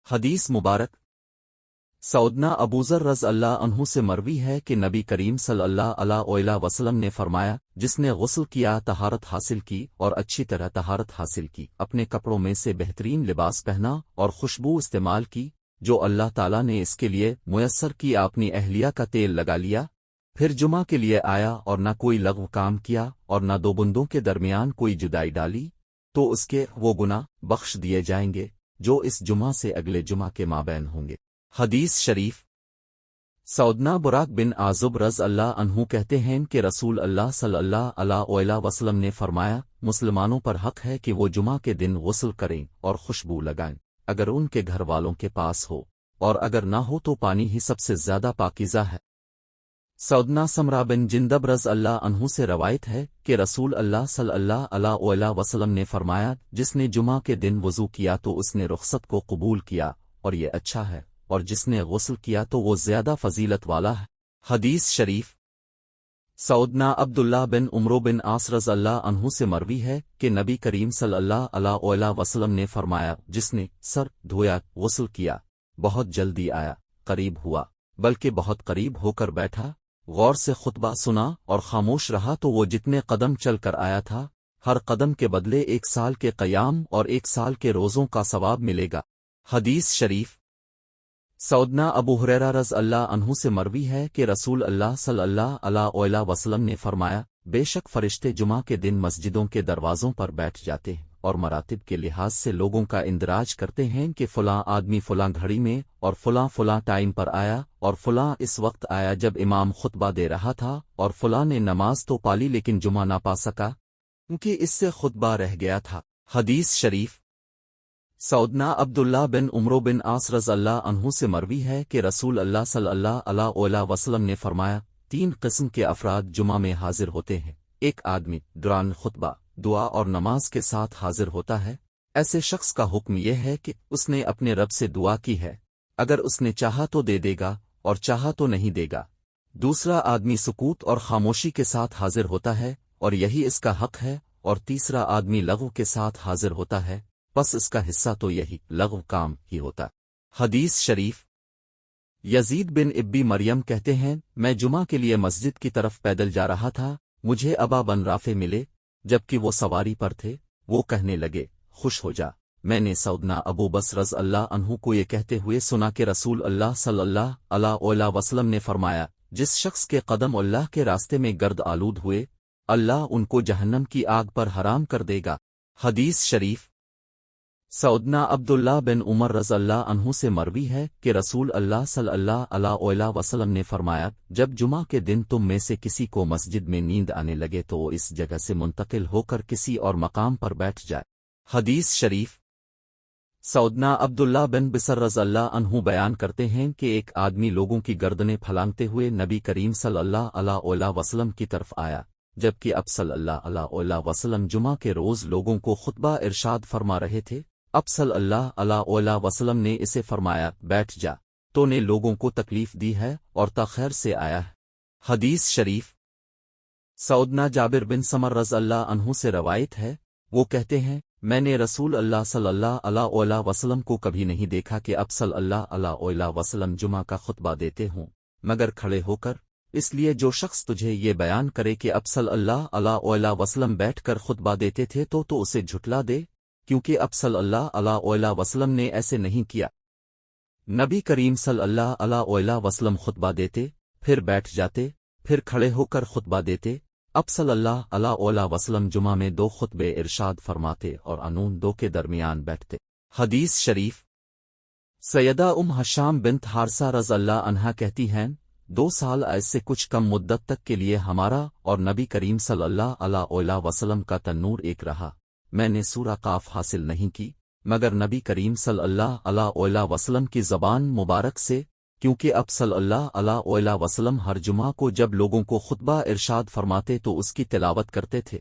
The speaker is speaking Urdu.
حدیث مبارک سعودنا ابوذر رض اللہ عنہ سے مروی ہے کہ نبی کریم صلی اللہ علیہ وسلم نے فرمایا، جس نے غسل کیا، طہارت حاصل کی اور اچھی طرح طہارت حاصل کی، اپنے کپڑوں میں سے بہترین لباس پہنا اور خوشبو استعمال کی جو اللہ تعالیٰ نے اس کے لیے میسر کی، اپنی اہلیہ کا تیل لگا لیا، پھر جمعہ کے لیے آیا اور نہ کوئی لغو کام کیا اور نہ دو بندوں کے درمیان کوئی جدائی ڈالی، تو اس کے وہ گناہ بخش دیے جائیں گے جو اس جمعہ سے اگلے جمعہ کے مابین ہوں گے۔ حدیث شریف سعودنا براق بن عازب رض اللہ عنہ کہتے ہیں کہ رسول اللہ صلی اللہ علیہ وسلم نے فرمایا، مسلمانوں پر حق ہے کہ وہ جمعہ کے دن غسل کریں اور خوشبو لگائیں اگر ان کے گھر والوں کے پاس ہو، اور اگر نہ ہو تو پانی ہی سب سے زیادہ پاکیزہ ہے۔ سعودنا سمرہ بن جندب رض اللہ عنہ سے روایت ہے کہ رسول اللہ صلی اللہ علیہ وسلم نے فرمایا، جس نے جمعہ کے دن وضو کیا تو اس نے رخصت کو قبول کیا اور یہ اچھا ہے، اور جس نے غسل کیا تو وہ زیادہ فضیلت والا ہے۔ حدیث شریف سعودنا عبداللہ بن عمرو بن عاص رض اللہ عنہ سے مروی ہے کہ نبی کریم صلی اللہ علیہ وسلم نے فرمایا، جس نے سر دھویا، غسل کیا، بہت جلدی آیا، قریب ہوا، بلکہ بہت قریب ہو کر بیٹھا، غور سے خطبہ سنا اور خاموش رہا تو وہ جتنے قدم چل کر آیا تھا، ہر قدم کے بدلے 1 سال کے قیام اور 1 سال کے روزوں کا ثواب ملے گا۔ حدیث شریف سعودنا ابو ہریرہ رض اللہ عنہ سے مروی ہے کہ رسول اللہ صلی اللہ علیہ وسلم نے فرمایا، بے شک فرشتے جمعہ کے دن مسجدوں کے دروازوں پر بیٹھ جاتے ہیں اور مراتب کے لحاظ سے لوگوں کا اندراج کرتے ہیں کہ فلاں آدمی فلاں گھڑی میں اور فلاں ٹائم پر آیا، اور فلاں اس وقت آیا جب امام خطبہ دے رہا تھا، اور فلاں نے نماز تو پالی لیکن جمعہ نہ پا سکا کیونکہ اس سے خطبہ رہ گیا تھا۔ حدیث شریف سعودنا عبداللہ بن عمرو بن عاص رض اللہ عنہ سے مروی ہے کہ رسول اللہ صلی اللہ علیہ وسلم نے فرمایا، 3 قسم کے افراد جمعہ میں حاضر ہوتے ہیں، ایک آدمی دوران خطبہ دعا اور نماز کے ساتھ حاضر ہوتا ہے، ایسے شخص کا حکم یہ ہے کہ اس نے اپنے رب سے دعا کی ہے، اگر اس نے چاہا تو دے دے گا اور چاہا تو نہیں دے گا۔ دوسرا آدمی سکوت اور خاموشی کے ساتھ حاضر ہوتا ہے اور یہی اس کا حق ہے، اور تیسرا آدمی لغو کے ساتھ حاضر ہوتا ہے، پس اس کا حصہ تو یہی لغو کام ہی ہوتا۔ حدیث شریف یزید بن ابی مریم کہتے ہیں، میں جمعہ کے لیے مسجد کی طرف پیدل جا رہا تھا، مجھے ابا بن رافع ملے، جبکہ وہ سواری پر تھے، وہ کہنے لگے، خوش ہو جا۔ میں نے سعودنا ابو بصر رض اللہ عنہ کو یہ کہتے ہوئے سنا کہ رسول اللہ صلی اللہ علیہ وسلم نے فرمایا، جس شخص کے قدم اللہ کے راستے میں گرد آلود ہوئے، اللہ ان کو جہنم کی آگ پر حرام کر دے گا۔ حدیث شریف سعودنا عبداللہ بن عمر رض اللہ عنہ سے مروی ہے کہ رسول اللہ صلی اللہ علیہ وسلم نے فرمایا، جب جمعہ کے دن تم میں سے کسی کو مسجد میں نیند آنے لگے تو وہ اس جگہ سے منتقل ہو کر کسی اور مقام پر بیٹھ جائے۔ حدیث شریف سعودنا عبداللہ بن بصر رض اللہ عنہ بیان کرتے ہیں کہ ایک آدمی لوگوں کی گردنیں پھلانگتے ہوئے نبی کریم صلی اللہ علیہ وسلم کی طرف آیا، جبکہ اب صلی اللہ علیہ وسلم جمعہ کے روز لوگوں کو خطبہ ارشاد فرما رہے تھے۔ اب صلی اللہ علیہ وسلم نے اسے فرمایا، بیٹھ جا، تو نے لوگوں کو تکلیف دی ہے اور تاخیر سے آیا ہے۔ حدیث شریف سعودنا جابر بن سمر رض اللہ عنہ سے روایت ہے، وہ کہتے ہیں، میں نے رسول اللہ صلی اللہ علیہ وسلم کو کبھی نہیں دیکھا کہ اب صلی اللہ علیہ وسلم جمعہ کا خطبہ دیتے ہوں مگر کھڑے ہو کر، اس لیے جو شخص تجھے یہ بیان کرے کہ اب صلی اللہ علیہ وسلم بیٹھ کر خطبہ دیتے تھے تو اسے جھٹلا دے، کیونکہ اب صلی اللہ علیہ وسلم نے ایسے نہیں کیا۔ نبی کریم صلی اللہ علیہ وسلم خطبہ دیتے، پھر بیٹھ جاتے، پھر کھڑے ہو کر خطبہ دیتے۔ اب صلی اللہ علیہ وسلم جمعہ میں 2 خطبے ارشاد فرماتے اور انون 2 کے درمیان بیٹھتے۔ حدیث شریف سیدہ حشام بنت حارثہ رض اللہ عنہا کہتی ہیں، 2 سال ایسے سے کچھ کم مدت تک کے لیے ہمارا اور نبی کریم صلی اللہ علیہ وسلم کا تنور ایک رہا، میں نے سورہ قاف حاصل نہیں کی مگر نبی کریم صلی اللہ علیہ وسلم کی زبان مبارک سے، کیونکہ اب صلی اللہ علیہ وسلم ہر جمعہ کو جب لوگوں کو خطبہ ارشاد فرماتے تو اس کی تلاوت کرتے تھے۔